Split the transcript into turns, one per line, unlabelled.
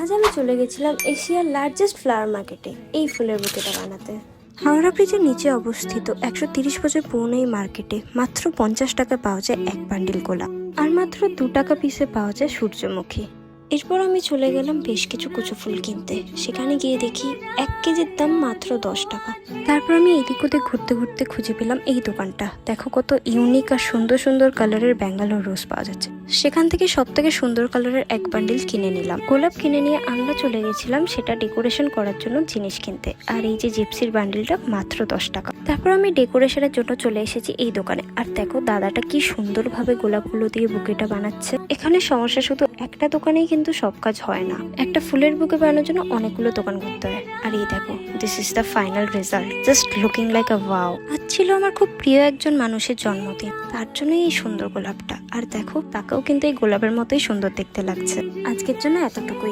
আজ আমি চলে গেছিলাম এশিয়ার লার্জেস্ট ফ্লাওয়ার মার্কেটে এই ফুলের বুকেটা বানাতে।
হাওড়া ব্রিজের নিচে অবস্থিত 130 বছর পুরনো এই মার্কেটে মাত্র 50 টাকা পাওয়া যায় এক বান্ডিল গোলাপ, আর মাত্র 2 টাকা পিসে পাওয়া যায় সূর্যমুখী। এরপর আমি চলে গেলাম বেশ কিছু কুচো ফুল কিনতে। সেখানে গিয়ে দেখি 1 কেজির দাম মাত্র 10 টাকা। তারপর আমি এদিক ওদিক ঘুরতে ঘুরতে খুঁজে পেলাম এই দোকানটা। দেখো কত ইউনিক আর সুন্দর সুন্দর কালারের ব্যাঙ্গালোর রোজ পাওয়া যাচ্ছে। সেখান থেকে সব থেকে সুন্দর কালারের এক বান্ডিল কিনে নিলাম। গোলাপ কিনে নিয়ে আমরা চলে গেছিলাম সেটা ডেকোরেশন করার জন্য জিনিস কিনতে। আর এই যে জিপসির বান্ডিলটা মাত্র 10 টাকা। তারপর আমি ডেকোরেশনের জন্য চলে এসেছি এই দোকানে। আর দেখো দাদাটা কি সুন্দরভাবে গোলাপগুলো দিয়ে বুকেটা বানাচ্ছে। এখানে সমস্যা শুধু একটা দোকানেই কিন্তু সব কাজ হয় না, একটা ফুলের বুকে বানানোর জন্য অনেকগুলো দোকান ঘুরতে হয়। আর এই দেখো, this is the final result, just looking like a wow. আজ ছিল আমার খুব প্রিয় একজন মানুষের জন্মদিন, তার জন্যই এই সুন্দর গোলাপটা। আর দেখো তাকেও কিন্তু এই গোলাপের মতোই সুন্দর দেখতে লাগছে। আজকের জন্য এতটুকুই।